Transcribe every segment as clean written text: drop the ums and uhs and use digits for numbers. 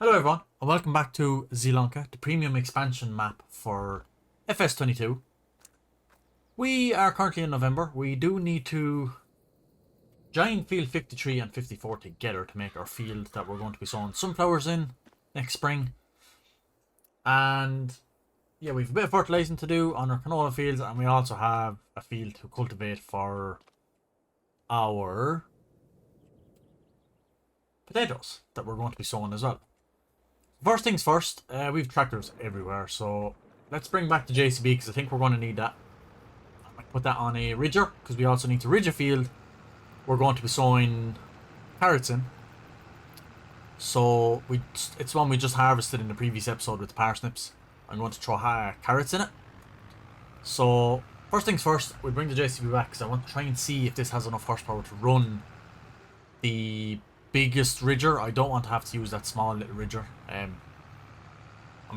Hello everyone, and welcome back to Zielonka, the premium expansion map for FS22. We are currently in November. We do need to join field 53 and 54 together to make our field that we're going to be sowing sunflowers in next spring. And yeah, we've a bit of fertilizing to do on our canola fields, and we also have a field to cultivate for our potatoes that we're going to be sowing as well. First things first, we've tractors everywhere, so let's bring back the JCB because I think we're going to need that. I might put that on a ridger because we also need to ridge a field. We're going to be sowing carrots in. So it's one we just harvested in the previous episode with the parsnips. I'm going to throw carrots in it. So first things first, we bring the JCB back because I want to try and see if this has enough horsepower to run the biggest ridger. I don't want to have to use that small little ridger. I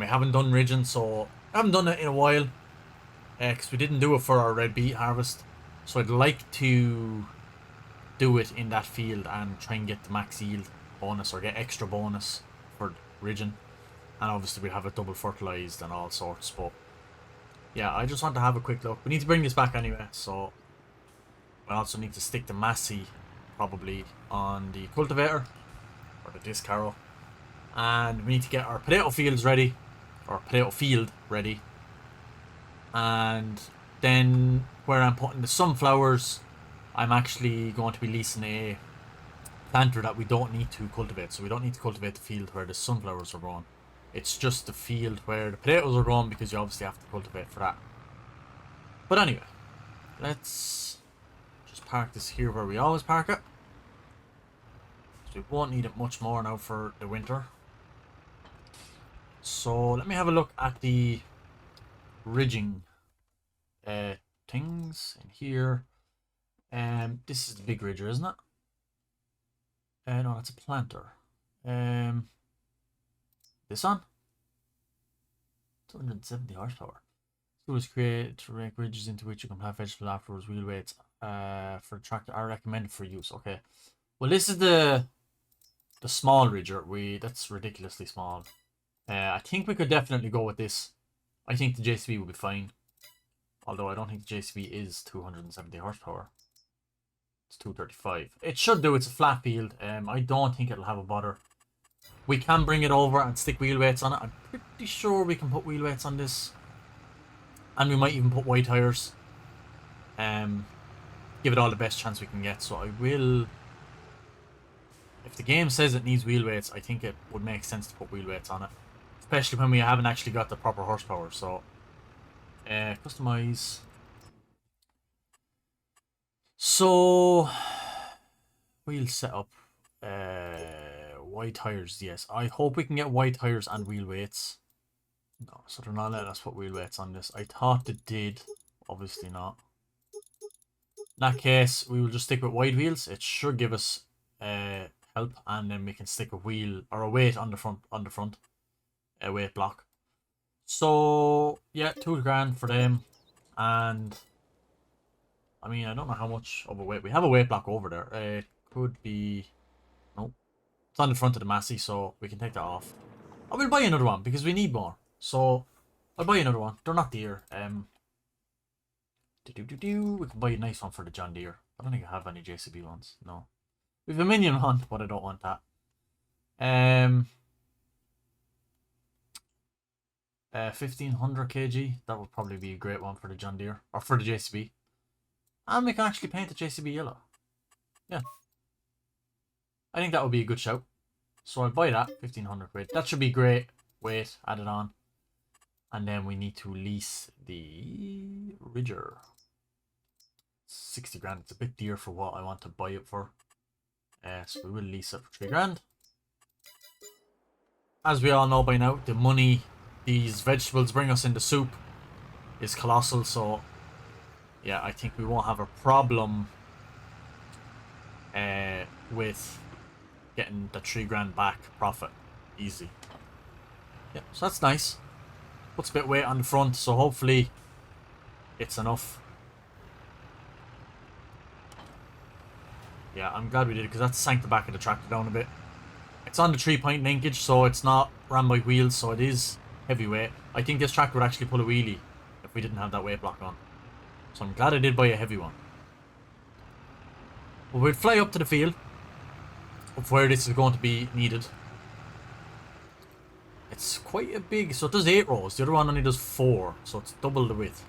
haven't done ridging, so I haven't done it in a while because we didn't do it for our red beet harvest. So I'd like to do it in that field and try and get the max yield bonus or get extra bonus for ridging. And obviously we have it double fertilized and all sorts, but yeah, I just want to have a quick look. We need to bring this back anyway, so I also need to stick the Massey probably on the cultivator or the disc harrow, and we need to get our potato fields ready, or potato field ready. And then where I'm putting the sunflowers, I'm actually going to be leasing a planter that we don't need to cultivate. So we don't need to cultivate the field where the sunflowers are growing. It's just the field where the potatoes are growing, because you obviously have to cultivate for that. But anyway, let's just park this here where we always park it. So we won't need it much more now for the winter. So let me have a look at the ridging things in here. This is the big ridger, isn't it? No, that's a planter. This one? 270 horsepower. It was created to make ridges into which you can plant vegetables afterwards. Wheel weights for the tractor are recommended for use. Okay. Well, this is the small ridger. That's ridiculously small. I think we could definitely go with this. I think the JCB will be fine. Although I don't think the JCB is 270 horsepower. It's 235. It should do. It's a flat field. I don't think it'll have a bother. We can bring it over and stick wheel weights on it. I'm pretty sure we can put wheel weights on this. And we might even put white tires. Give it all the best chance we can get. So I will... If the game says it needs wheel weights, I think it would make sense to put wheel weights on it. Especially when we haven't actually got the proper horsepower. So, customize. So, wheel setup. White tires, yes. I hope we can get white tires and wheel weights. No, so they're not letting us put wheel weights on this. I thought they did. Obviously not. In that case, we will just stick with white wheels. It should give us help, and then we can stick a wheel or a weight on the front. A weight block. So yeah, $2,000 for them. And I mean, I don't know how much of a weight. We have a weight block over there. It could be... Nope. It's on the front of the Massey, so we can take that off. I will buy another one because we need more. So I'll buy another one. They're not dear. We can buy a nice one for the John Deere. I don't think I have any JCB ones. No. We have a minion one, but I don't want that. 1500 kg. That would probably be a great one for the John Deere. Or for the JCB. And we can actually paint the JCB yellow. Yeah. I think that would be a good shout. So I'll buy that. 1500 quid. That should be great. Weight added on. And then we need to lease the ridger. 60 grand. It's a bit dear for what I want to buy it for. So we will lease it for 3 grand. As we all know by now, the money these vegetables bring us in the soup is colossal. So yeah, I think we won't have a problem with getting the 3 grand back profit easy. Yeah, so that's nice. Puts a bit of weight on the front, so hopefully it's enough. Yeah, I'm glad we did it because that sank the back of the tractor down a bit. It's on the 3-point linkage, so it's not ran by wheels, so it is heavyweight. I think this track would actually pull a wheelie if we didn't have that weight block on. So I'm glad I did buy a heavy one. But we'll fly up to the field of where this is going to be needed. It's quite a big, so it does 8 rows. The other one only does 4, so it's double the width.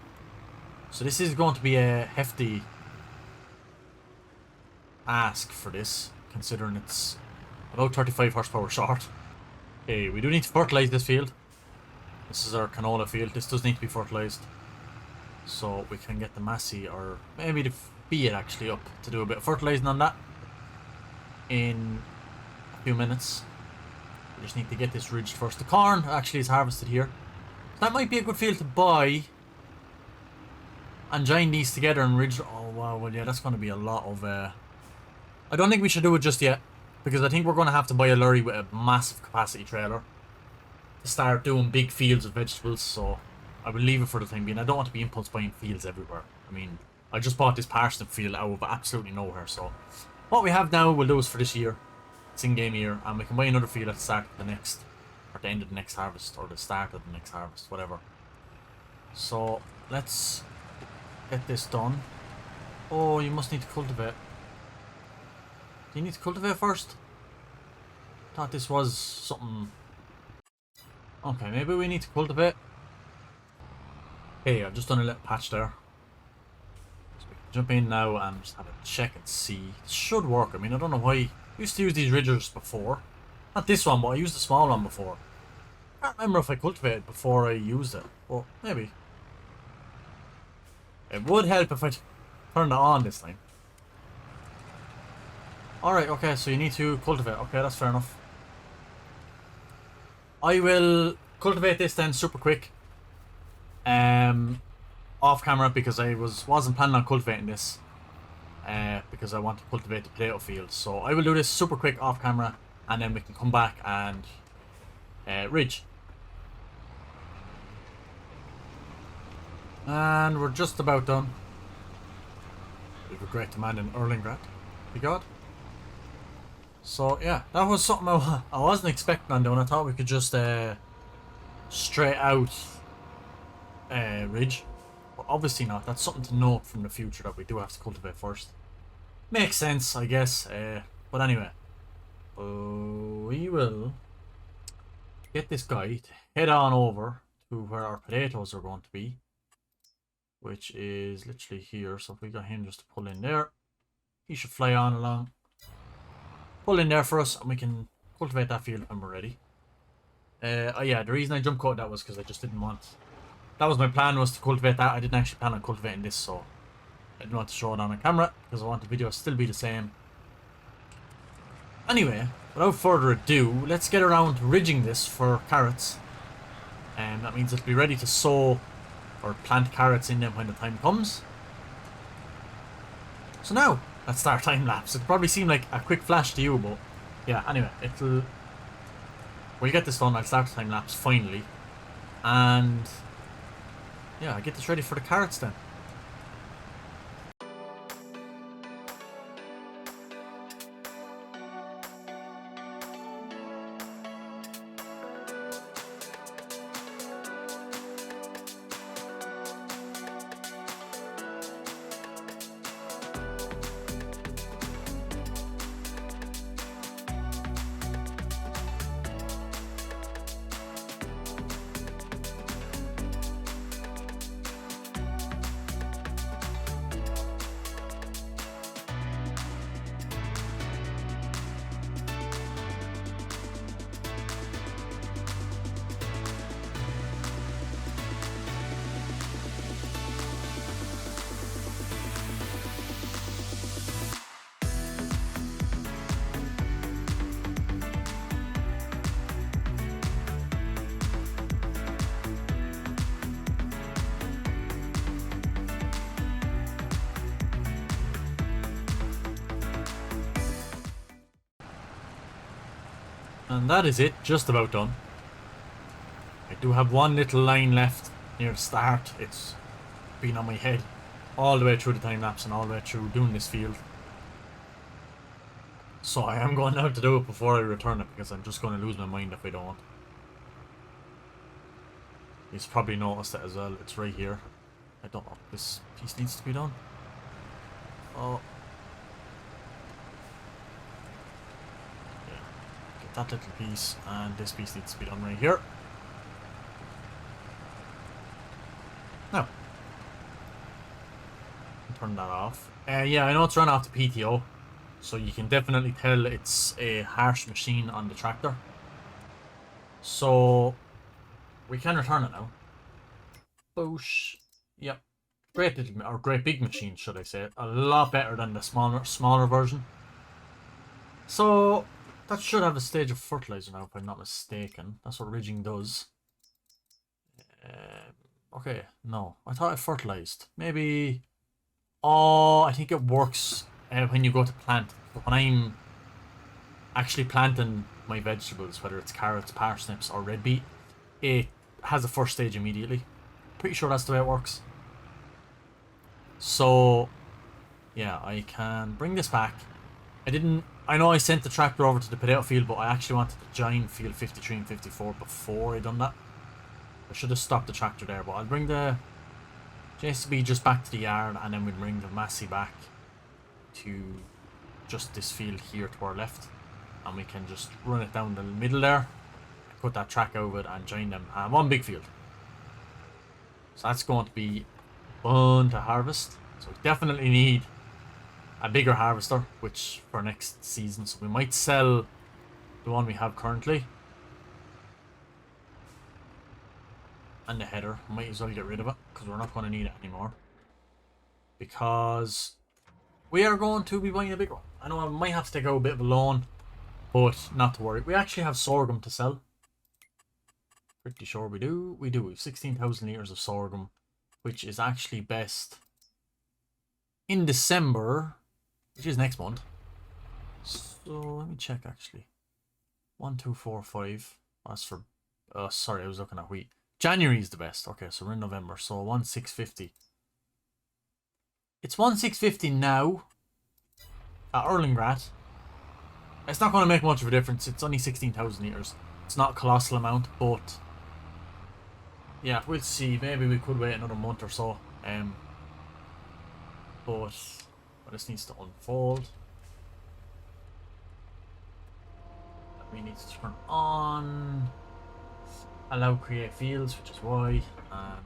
So this is going to be a hefty ask for this, considering it's about 35 horsepower short. Okay, we do need to fertilise this field. This is our canola field. This does need to be fertilised. So we can get the Massey, or maybe the Fiat actually, up to do a bit of fertilising on that in a few minutes. We just need to get this ridged first. The corn actually is harvested here. That might be a good field to buy and join these together and ridge. Oh wow, well yeah, that's going to be a lot of... I don't think we should do it just yet, because I think we're going to have to buy a lorry with a massive capacity trailer to start doing big fields of vegetables, so I will leave it for the time being. I don't want to be impulse buying fields everywhere. I mean, I just bought this parsnip field out of absolutely nowhere, so what we have now we'll do is for this year. It's in-game year, and we can buy another field at the start of the next, or the end of the next harvest, or the start of the next harvest, whatever. So let's get this done. Oh, you must need to cultivate. Do you need to cultivate first? Thought this was something. Okay, maybe we need to cultivate. Hey, I've just done a little patch there. So we can jump in now and just have a check and see. It should work. I mean, I don't know why. I used to use these ridgers before. Not this one, but I used the small one before. I can't remember if I cultivated before I used it. Well, maybe. It would help if I turned it on this time. Alright, okay, so you need to cultivate. Okay, that's fair enough. I will cultivate this then super quick. Off camera, because I wasn't planning on cultivating this. Because I want to cultivate the potato field. So I will do this super quick off camera, and then we can come back and ridge. And we're just about done. We regret to man in Erlingrad. Be God. So yeah, that was something I wasn't expecting on doing. I thought we could just straight out ridge, but obviously not. That's something to note from the future, that we do have to cultivate first. Makes sense, I guess. But anyway, we will get this guy to head on over to where our potatoes are going to be, which is literally here. So if we got him just to pull in there, he should fly on along. Pull in there for us, and we can cultivate that field when we're ready. Oh yeah, the reason I jump coated that was because I just didn't want... That was my plan, was to cultivate that. I didn't actually plan on cultivating this, so I didn't want to show it on camera, because I want the video to still be the same. Anyway, without further ado, let's get around to ridging this for carrots. And that means it'll be ready to sow or plant carrots in them when the time comes. So now, let's start time lapse. It'll probably seem like a quick flash to you, but yeah, anyway, we'll get this done. I'll start the time lapse finally. And yeah, I'll get this ready for the carrots then. And that is it, just about done. I do have one little line left near the start. It's been on my head all the way through the time lapse and all the way through doing this field. So I am going out to do it before I return it, because I'm just going to lose my mind if I don't. He's probably noticed it as well. It's right here. I don't know. This piece needs to be done. Oh. Yeah. Get that little piece, and this piece needs to be done right here. Now. Turn that off. Yeah, I know it's run off the PTO. So you can definitely tell it's a harsh machine on the tractor. So we can return it now. Boosh. Yep. Great little, or great big machine, should I say. A lot better than the smaller version. So that should have a stage of fertilizer now, if I'm not mistaken. That's what ridging does. Okay, no. I thought it fertilized. Maybe... Oh, I think it works when you go to plant. But when I'm actually planting my vegetables, whether it's carrots, parsnips, or red beet, it has a first stage immediately. Pretty sure that's the way it works. So, yeah, I can bring this back. I know I sent the tractor over to the potato field, but I actually wanted to join field 53 and 54 before I done that. I should have stopped the tractor there, but I'll bring the JCB just back to the yard, and then we'll bring the Massey back to just this field here to our left, and we can just run it down the middle there, put that track over it, and join them. One big field. So that's going to be fun to harvest. So we definitely need a bigger harvester, which for next season. So we might sell the one we have currently. And the header. Might as well get rid of it, because we're not going to need it anymore. Because we are going to be buying a big one. I know I might have to take out a bit of a loan, but not to worry. We actually have sorghum to sell. Pretty sure we do. We do. We have 16,000 litres of sorghum, which is actually best in December, which is next month. So let me check actually. 1, 2, 4, 5. That's for... sorry, I was looking at wheat. January is the best. Okay, so we're in November. So 1,650. It's 1,650 now at Erlingrat. It's not going to make much of a difference. It's only 16,000 litres. It's not a colossal amount, but yeah, we'll see. Maybe we could wait another month or so. But this needs to unfold. We need to turn on allow create fields, which is Y, and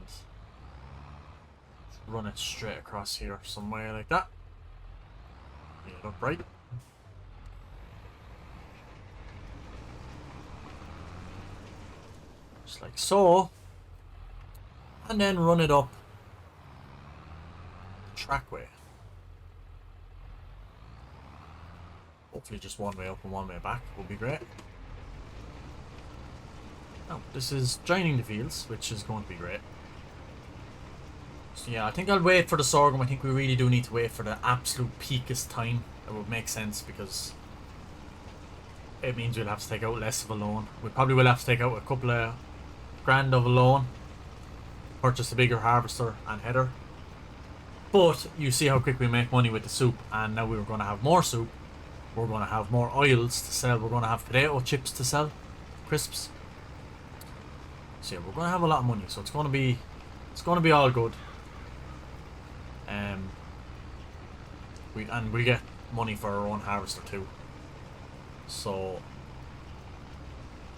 run it straight across here somewhere like that. Get it up right. Just like so. And then run it up the trackway. Hopefully just one way up and one way back will be great. Now, this is joining the fields, which is going to be great. So yeah, I think I'll wait for the sorghum. I think we really do need to wait for the absolute peakest time. That would make sense, because it means we'll have to take out less of a loan. We probably will have to take out a couple of grand of a loan, purchase a bigger harvester and header. But you see how quick we make money with the soup, and now we're going to have more soup. We're going to have more oils to sell. We're going to have potato chips to sell, crisps. So yeah, we're going to have a lot of money. So it's going to be all good. We get money for our own harvester too. So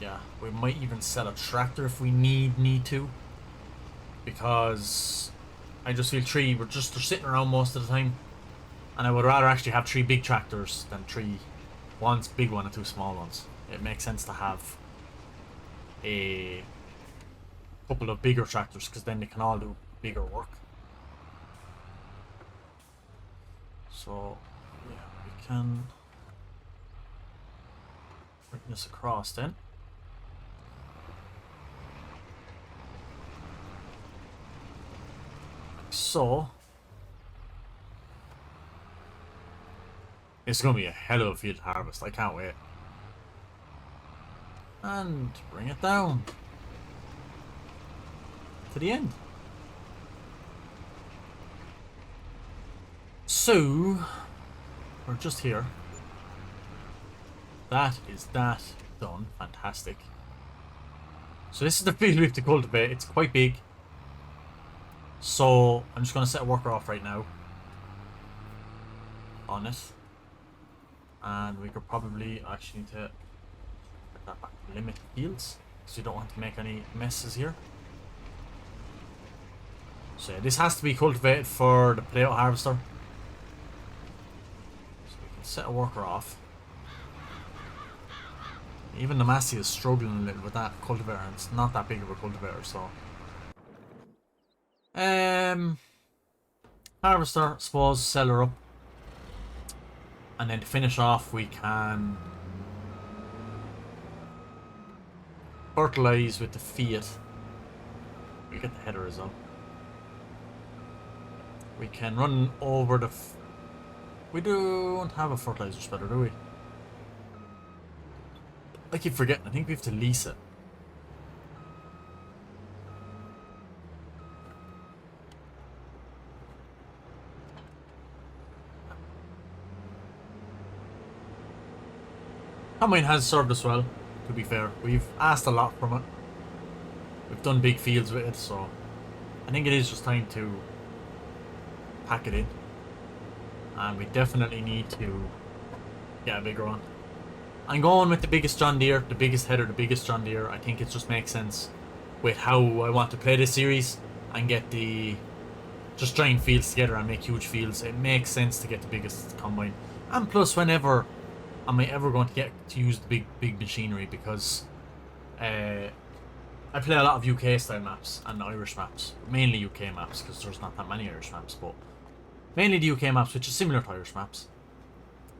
yeah, we might even sell a tractor if we need to, because I just feel they're sitting around most of the time, and I would rather actually have 3 big tractors than 3, one's big one and 2 small ones. It makes sense to have a couple of bigger tractors, because then they can all do bigger work. So yeah, we can bring this across then. So it's going to be a hell of a field harvest. I can't wait. And bring it down to the end. So we're just here. that is that done. Fantastic. So this is the field we have to cultivate. It's quite big. So I'm just going to set a worker off right now on it. And we could probably actually need to put that back to limit fields, because we don't want to make any messes here. So yeah, this has to be cultivated for the potato harvester. So we can set a worker off. Even the Massey is struggling a little with that cultivator, and it's not that big of a cultivator, so. Harvester, suppose, sell her up. And then to finish off, we can fertilize with the Fiat. We get the header as well. We can run over the... we don't have a fertilizer spreader, do we? I keep forgetting. I think we have to lease it. Combine has served us well, to be fair. We've asked a lot from it. We've done big fields with it, so I think it is just time to pack it in. And we definitely need to get a bigger one. I'm going with the biggest John Deere, the biggest header, the biggest John Deere. I think it just makes sense with how I want to play this series and get the just giant fields together and make huge fields. It makes sense to get the biggest combine. And plus, whenever am I ever going to get to use the big machinery, because I play a lot of UK style maps and Irish maps, mainly UK maps because there's not that many Irish maps, but mainly the UK maps, which is similar to Irish maps.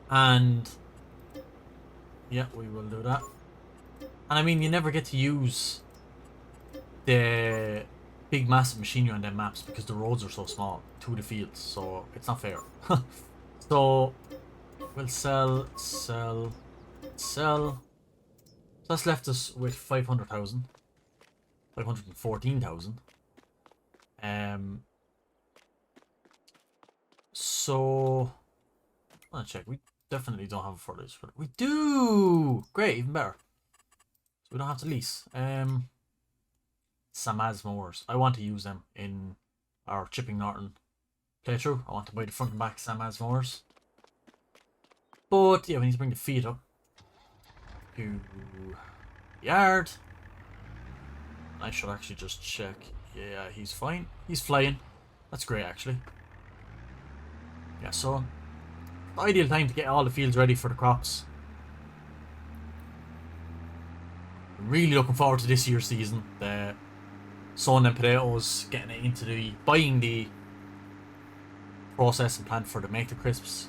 And yeah, we will do that. And I mean, you never get to use the big massive machinery on them maps because the roads are so small to the fields, so it's not fair. So we'll sell. So that's left us with 500,000. 514,000. So I'm gonna check. We definitely don't have a fertilizer for it. We do! Great, even better. So we don't have to lease. Samaz mowers. I want to use them in our Chipping Norton playthrough. I want to buy the front and back Samaz mowers. But yeah, we need to bring the feet up to yard. I should actually just check. Yeah, he's fine. He's flying. That's great, actually. Yeah, so ideal time to get all the fields ready for the crops. Really looking forward to this year's season. The sowing them potatoes, getting it into the buying the processing plant for the make the crisps,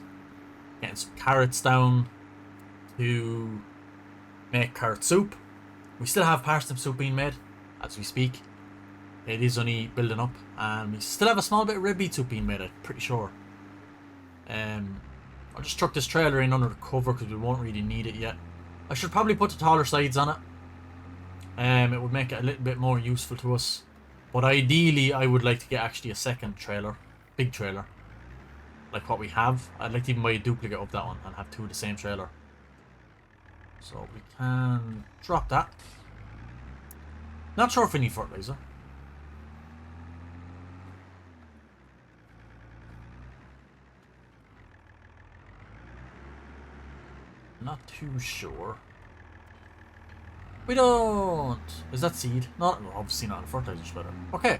getting some carrots down to make carrot soup. We still have parsnip soup being made as we speak. It is only building up, and we still have a small bit of red beet soup being made, I'm pretty sure. I'll just chuck this trailer in under the cover because we won't really need it yet. I should probably put the taller sides on it. It would make it a little bit more useful to us. But ideally, I would like to get actually a second trailer. Big trailer. Like what we have. I'd like to even buy a duplicate of that one and have two of the same trailer. So we can drop that. Not sure if we need fertilizer. Not too sure. We don't. Is that seed? Not obviously not a fertilizer spreader. Okay.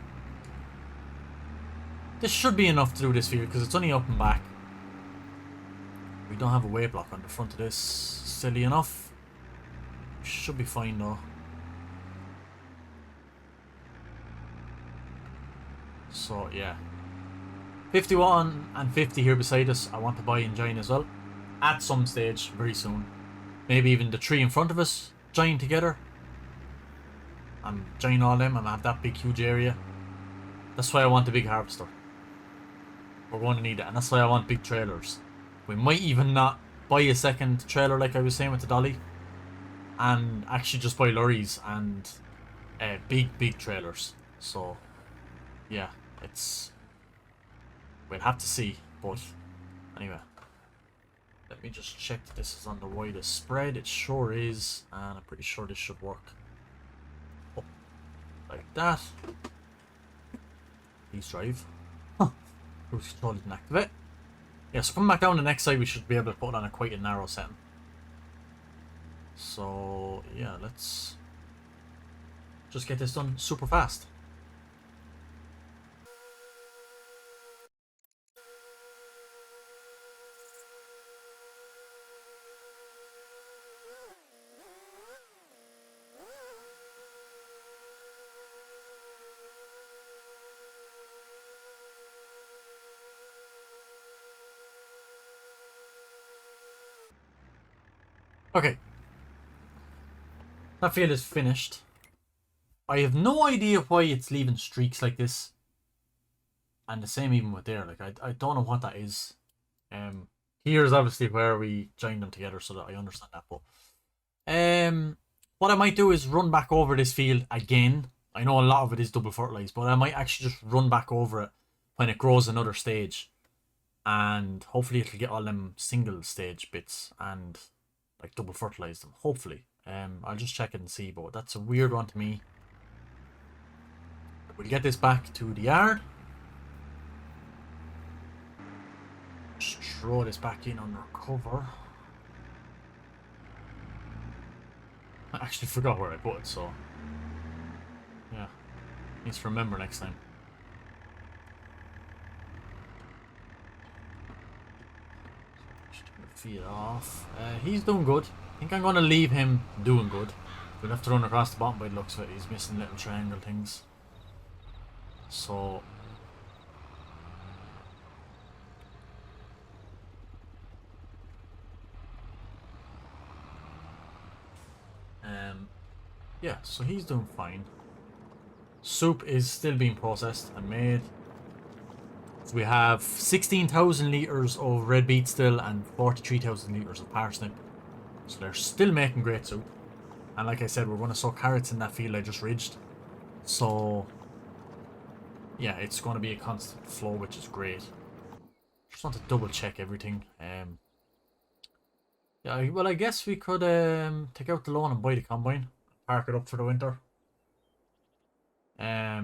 This should be enough to do this field because it's only up and back. We don't have a way block on the front of this. Silly enough. Should be fine though. So yeah. 51 and 50 here beside us. I want to buy and join as well. At some stage, very soon. Maybe even the three in front of us join together. And join all them and have that big huge area. That's why I want the big harvester. We're going to need it, and that's why I want big trailers. We might even not buy a second trailer like I was saying with the dolly. And actually just buy lorries and big trailers. So yeah, we'll have to see, but anyway. Let me just check that this is on the widest spread. It sure is, and I'm pretty sure this should work. Oh, like that. Please drive. Huh. Cruise control didn't activate. Yeah, so coming back down the next side, we should be able to put it on a quite a narrow setting. So, yeah, let's just get this done super fast. Okay. That field is finished. I have no idea why it's leaving streaks like this. And the same even with there. Like, I don't know what that is. Here's obviously where we joined them together so that I understand that. But what I might do is run back over this field again. I know a lot of it is double fertilized, but I might actually just run back over it when it grows another stage. And hopefully it'll get all them single stage bits and like double fertilize them. Hopefully. I'll just check it and see, but that's a weird one to me. We'll get this back to the yard. Just throw this back in under cover. I actually forgot where I put it, so yeah, needs to remember next time. Feed off. He's doing good. I think I'm going to leave him doing good. We'll have to run across the bottom by the looks of it. He's missing little triangle things. So yeah, so he's doing fine. Soup is still being processed and made. So we have 16,000 litres of red beet still and 43,000 litres of parsnip. So they're still making great soup. And like I said, we're going to sow carrots in that field I just ridged. So yeah, it's going to be a constant flow, which is great. Just want to double check everything. Yeah, well, I guess we could take out the loan and buy the combine. Park it up for the winter. Yeah,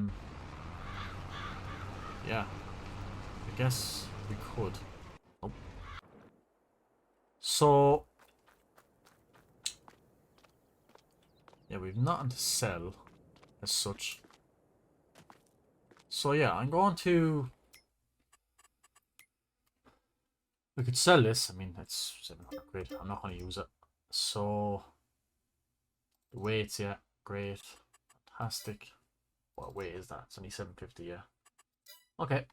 I guess we could. Oh. So yeah, we've nothing to sell as such. So yeah, I'm going to. We could sell this. I mean, it's 700 quid. I'm not going to use it. So the weights, yeah, great, fantastic. What weight is that? It's only 750, yeah. Okay.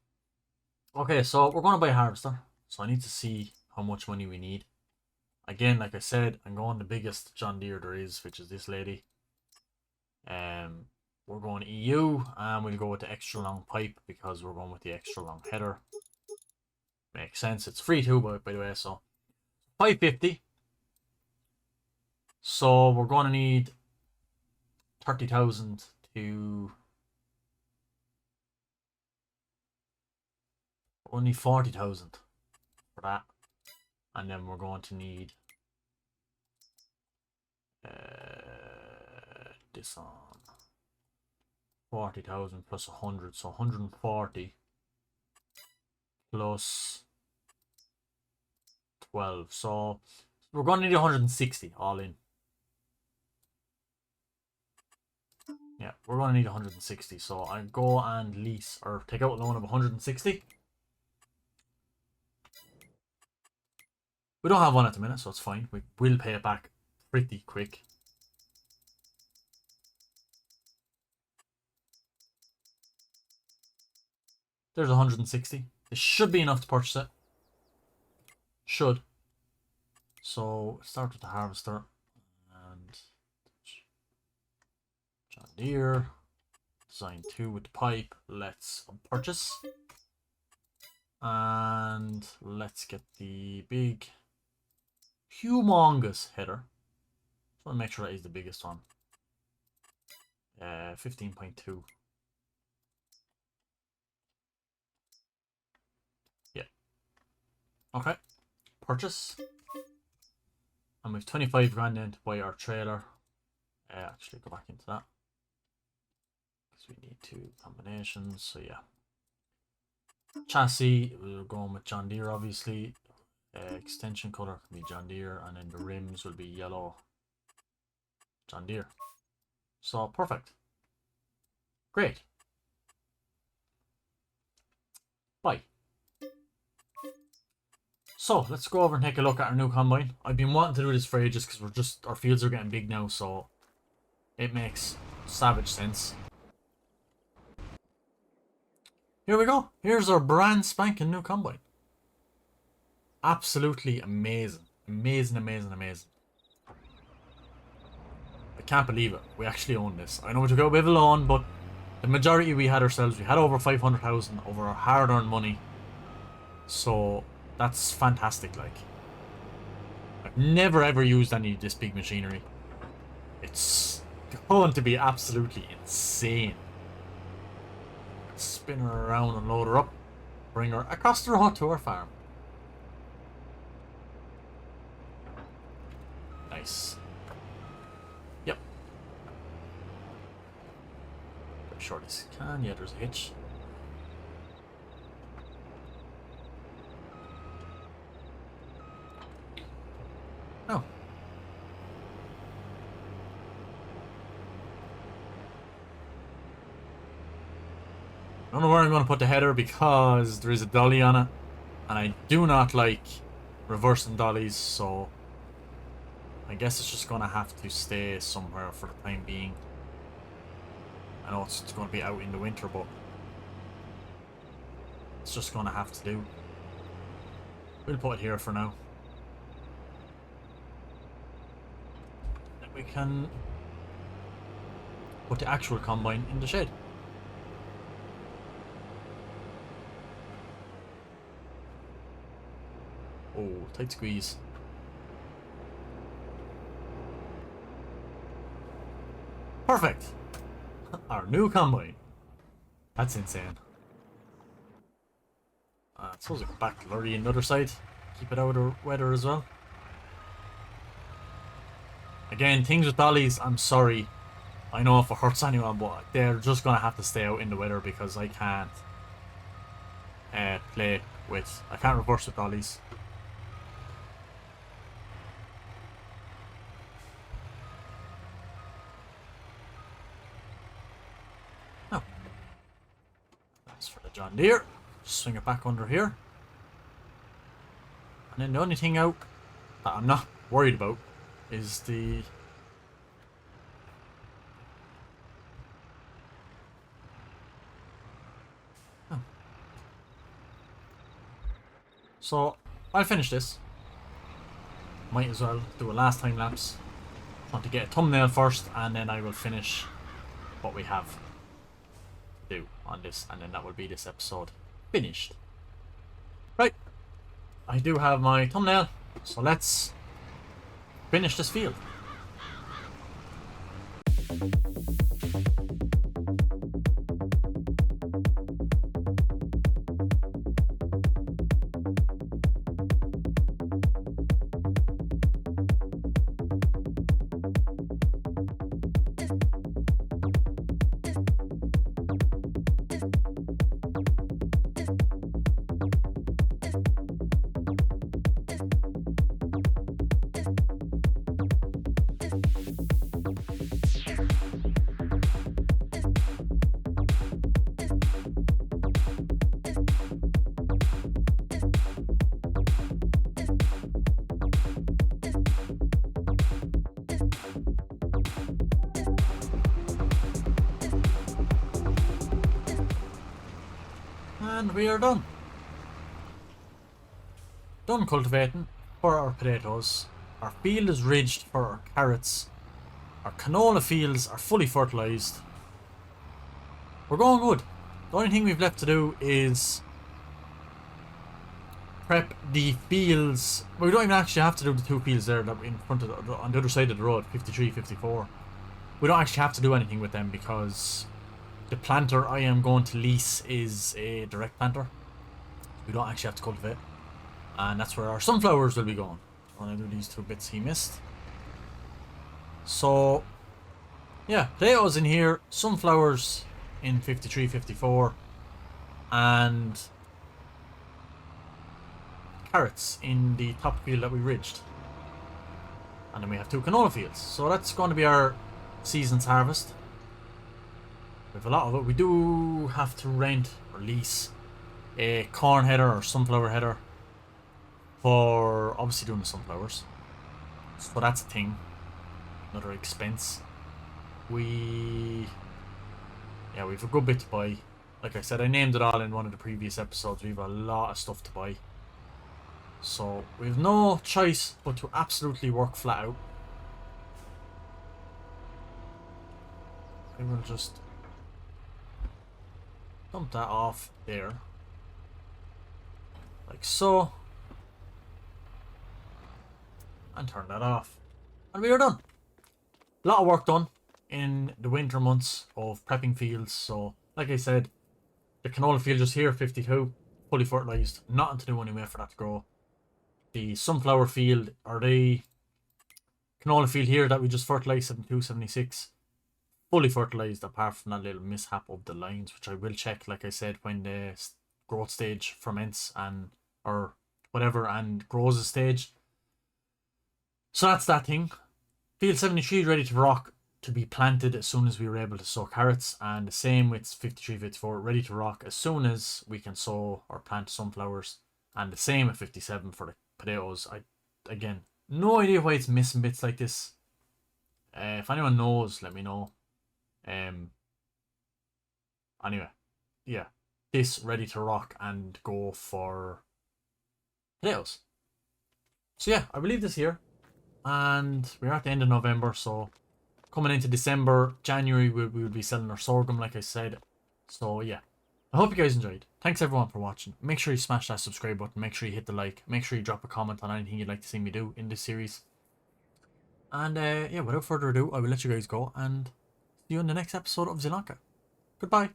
Okay, so we're going to buy a harvester. So I need to see how much money we need. Again, like I said, I'm going the biggest John Deere there is, which is this lady. We're going EU, and we'll go with the extra long pipe because we're going with the extra long header. Makes sense. It's free too, by the way. So 550. So we're going to need 30,000 to. Only 40,000 for that, and then we're going to need this on 40,000 plus 100, so 140 plus 12. So we're going to need 160 all in. Yeah, we're going to need 160. So I go and lease or take out a loan of 160. We don't have one at the minute, so it's fine. We will pay it back pretty quick. There's 160. It should be enough to purchase it. Should. So start with the harvester and John Deere. Design 2 with the pipe. Let's purchase. And let's get the big, humongous header. Just want to make sure that is the biggest one. 15.2. Yeah. Okay. Purchase. And we've 25 grand in to buy our trailer. Actually, go back into that. Because we need 2 combinations, so yeah. Chassis, we're going with John Deere, obviously. Extension color can be John Deere, and then the rims will be yellow John Deere. So, perfect. Great. Bye. So, let's go over and take a look at our new combine. I've been wanting to do this for ages because our fields are getting big now, so it makes savage sense. Here we go. Here's our brand spanking new combine. Absolutely amazing. Amazing, amazing, amazing. I can't believe it. We actually own this. I know we took out a bit of a loan, but the majority we had ourselves. We had over 500,000 over our hard-earned money. So that's fantastic. Like, I've never ever used any of this big machinery. It's going to be absolutely insane. Spin her around and load her up. Bring her across the road to our farm. Nice. Yep. Pretty sure this can. Yeah, there's a hitch. Oh. I don't know where I'm going to put the header because there is a dolly on it. And I do not like reversing dollies, so I guess it's just going to have to stay somewhere for the time being. I know it's going to be out in the winter, but it's just going to have to do. We'll put it here for now. Then we can put the actual combine in the shed. Oh, tight squeeze. Perfect! Our new combine. That's insane. I suppose I go back to lorry on the other side. Keep it out of weather as well. Again, things with dollies, I'm sorry. I know if it hurts anyone, but they're just going to have to stay out in the weather because I can't play with... I can't reverse with dollies. For the John Deere, swing it back under here, and then the only thing out that I'm not worried about is the So I'll finish this. Might as well do a last time lapse. Want to get a thumbnail first, and then I will finish what we have do on this, and then that will be this episode finished. Right, I do have my thumbnail, so let's finish this field. And we are done. Done cultivating for our potatoes. Our field is ridged for our carrots. Our canola fields are fully fertilised. We're going good. The only thing we've left to do is prep the fields. Well, we don't even actually have to do the two fields there that in front of on the other side of the road, 53, 54. We don't actually have to do anything with them because the planter I am going to lease is a direct planter. We don't actually have to cultivate. And that's where our sunflowers will be going. I'm gonna do these 2 bits he missed. So, yeah, potatoes in here, sunflowers in 53, 54, and carrots in the top field that we ridged. And then we have 2 canola fields. So that's going to be our season's harvest. We have a lot of it. We do have to rent or lease a corn header or sunflower header for obviously doing the sunflowers. So that's a thing. Another expense. We have a good bit to buy. Like I said, I named it all in one of the previous episodes. We have a lot of stuff to buy. So we have no choice but to absolutely work flat out. I will just dump that off there. Like so. And turn that off. And we are done. A lot of work done in the winter months of prepping fields. So, like I said, the canola field just here, 52, fully fertilised. Nothing to do anyway for that to grow. The sunflower field, or the canola field here that we just fertilised, 72, 76, fully fertilised apart from that little mishap of the lines, which I will check, like I said, when the growth stage ferments and, or whatever, and grows a stage. So that's that thing. Field 73 is ready to rock, to be planted as soon as we were able to sow carrots, and the same with 53, 54, ready to rock as soon as we can sow or plant sunflowers, and the same at 57 for the potatoes. Again, no idea why it's missing bits like this. If anyone knows, let me know. Anyway, yeah, this ready to rock and go for potatoes. So yeah, I will leave this here. And we're at the end of November, so coming into December, January, we will be selling our sorghum, like I said. So yeah, I hope you guys enjoyed. Thanks everyone for watching. Make sure you smash that subscribe button. Make sure you hit the like. Make sure you drop a comment on anything you'd like to see me do in this series. And yeah, without further ado, I will let you guys go and see you in the next episode of Zielonka. Goodbye.